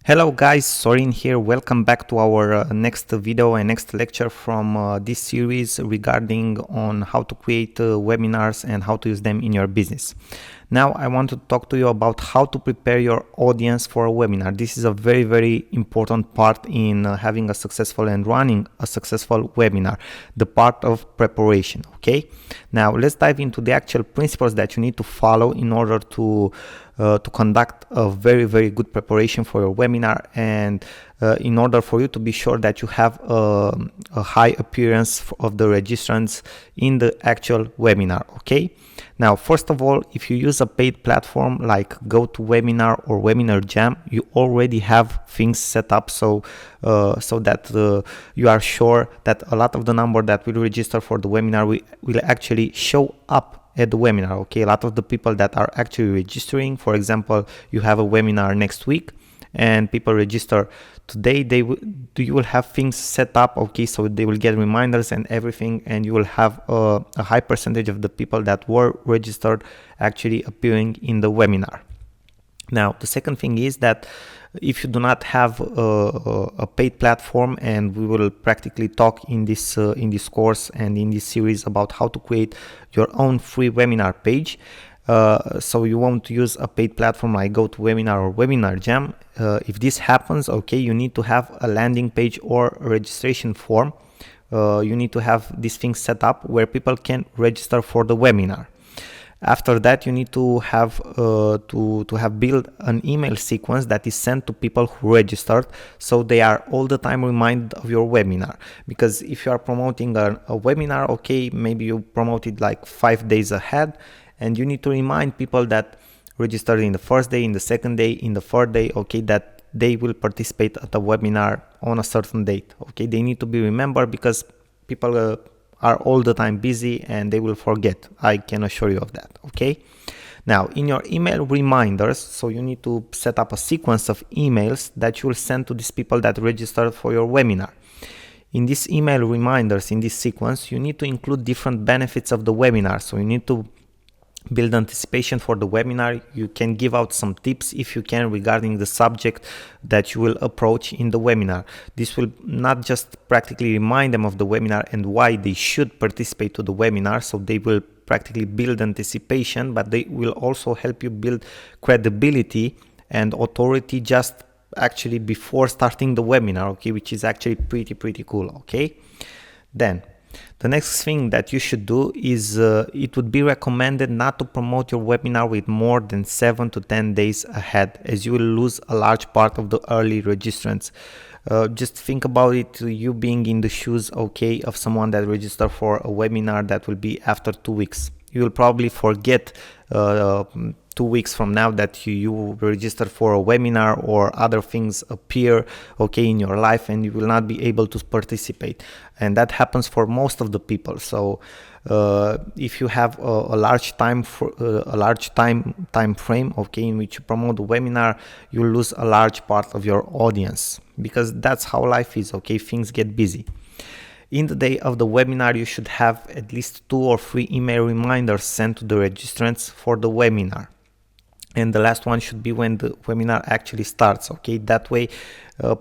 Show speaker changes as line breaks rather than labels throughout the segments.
Hello guys, Sorin here. Welcome back to our next video and next lecture from this series regarding on how to create webinars and how to use them in your business. Now I want to talk to you about how to prepare your audience for a webinar. This is a very important part in having a successful and running a successful webinar, the part of preparation. Okay, now let's dive into the actual principles that you need to follow in order to conduct a very good preparation for your webinar, and in order for you to be sure that you have a high appearance of the registrants in the actual webinar. Okay, now first of all, if you use a paid platform like GoToWebinar or Webinar Jam, you already have things set up so that you are sure that a lot of the number that will register for the webinar will actually show up at the webinar. Okay, a lot of the people that are actually registering, for example, you have a webinar next week and people register today, you will have things set up. Okay, so they will get reminders and everything, and you will have a high percentage of the people that were registered actually appearing in the webinar. Now the second thing is that if you do not have a paid platform, and we will practically talk in this course and in this series about how to create your own free webinar page, so you won't use a paid platform like GoToWebinar or Webinar Jam. If this happens, okay, you need to have a landing page or a registration form. You need to have these things set up where people can register for the webinar. After that, you need to have built an email sequence that is sent to people who registered, so they are all the time reminded of your webinar. Because if you are promoting a webinar, okay, maybe you promote it like 5 days ahead, and you need to remind people that registered in the first day, in the second day, in the third day, okay, that they will participate at the webinar on a certain date. Okay, they need to be remembered because people are all the time busy and they will forget. I can assure you of that. Okay, now in your email reminders, so you need to set up a sequence of emails that you will send to these people that registered for your webinar. In these email reminders, in this sequence, you need to include different benefits of the webinar. So you need to build anticipation for the webinar. You can give out some tips if you can regarding the subject that you will approach in the webinar. This will not just practically remind them of the webinar and why they should participate to the webinar, so they will practically build anticipation, but they will also help you build credibility and authority just actually before starting the webinar, okay, which is actually pretty cool. Okay, then the next thing that you should do is it would be recommended not to promote your webinar with more than 7 to 10 days ahead, as you will lose a large part of the early registrants. Just think about it, you being in the shoes, okay, of someone that registered for a webinar that will be after 2 weeks. You will probably forget 2 weeks from now that you registered for a webinar, or other things appear, okay, in your life, and you will not be able to participate. And that happens for most of the people. So if you have a large time frame, okay, in which you promote the webinar, you lose a large part of your audience, because that's how life is. Okay, things get busy. In the day of the webinar, you should have at least 2 or 3 email reminders sent to the registrants for the webinar. And the last one should be when the webinar actually starts. Okay, that way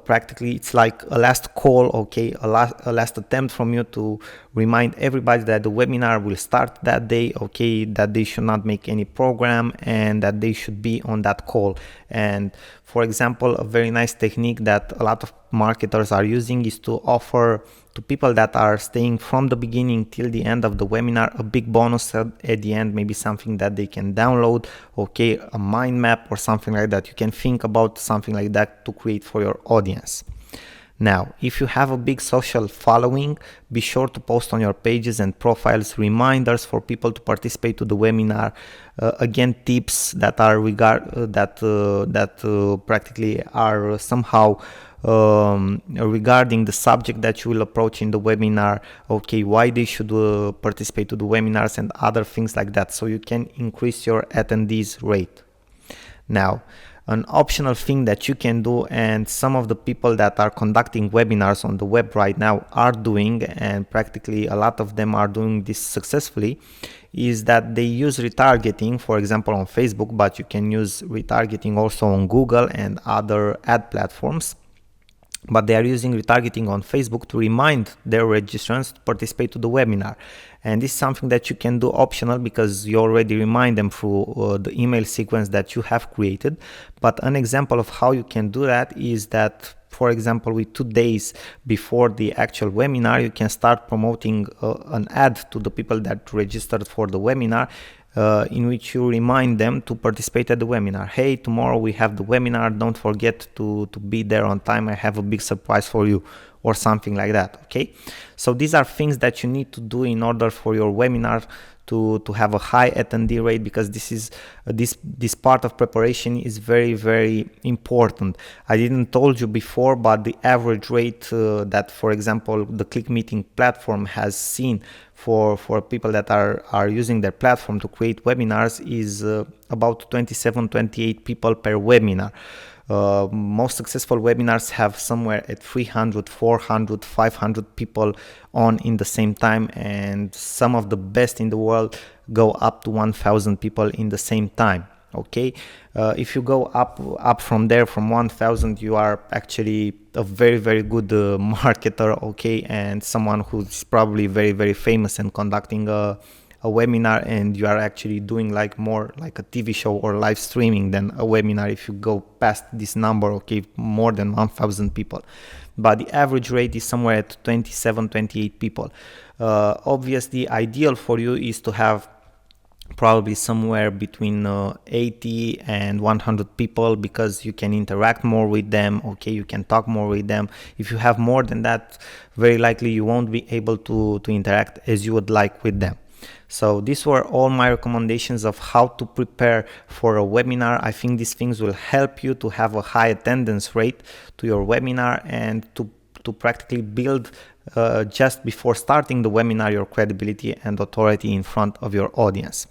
practically it's like a last call, okay, a last attempt from you to remind everybody that the webinar will start that day, okay, that they should not make any program and that they should be on that call. And for example, a very nice technique that a lot of marketers are using is to offer to people that are staying from the beginning till the end of the webinar a big bonus at the end, maybe something that they can download, okay, a mind map or something like that. You can think about something like that to create for your audience. Now, if you have a big social following, be sure to post on your pages and profiles reminders for people to participate to the webinar. Again, tips that are practically are somehow regarding the subject that you will approach in the webinar, okay, why they should participate to the webinars and other things like that, so you can increase your attendees rate. Now, An optional thing that you can do, and some of the people that are conducting webinars on the web right now are doing, and practically a lot of them are doing this successfully, is that they use retargeting, for example on Facebook, but you can use retargeting also on Google and other ad platforms. But they are using retargeting on Facebook to remind their registrants to participate to the webinar. And this is something that you can do optional, because you already remind them through the email sequence that you have created. But an example of how you can do that is that, for example, with 2 days before the actual webinar, you can start promoting an ad to the people that registered for the webinar, in which you remind them to participate at the webinar. Hey, tomorrow we have the webinar, don't forget to be there on time, I have a big surprise for you, or something like that. Okay, so these are things that you need to do in order for your webinar to have a high attendee rate, because this is this part of preparation is very, very important. I didn't told you before, but the average rate that, for example, the Click Meeting platform has seen for people that are using their platform to create webinars is about 27-28 people per webinar. Most successful webinars have somewhere at 300, 400, 500 people on in the same time, and some of the best in the world go up to 1,000 people in the same time. Okay, if you go up from there, from 1,000, you are actually a very, very good marketer, okay, and someone who's probably very, very famous and conducting a webinar, and you are actually doing like more like a TV show or live streaming than a webinar if you go past this number, okay, more than 1,000 people. But the average rate is somewhere at 27-28 people. Obviously, ideal for you is to have probably somewhere between 80 and 100 people, because you can interact more with them, okay, you can talk more with them. If you have more than that, very likely you won't be able to interact as you would like with them. So these were all my recommendations of how to prepare for a webinar. I think these things will help you to have a high attendance rate to your webinar, and to practically build just before starting the webinar your credibility and authority in front of your audience.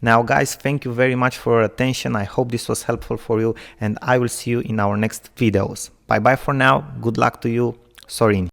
Now guys, thank you very much for your attention. I hope this was helpful for you, and I will see you in our next videos. Bye bye for now. Good luck to you. Sorin.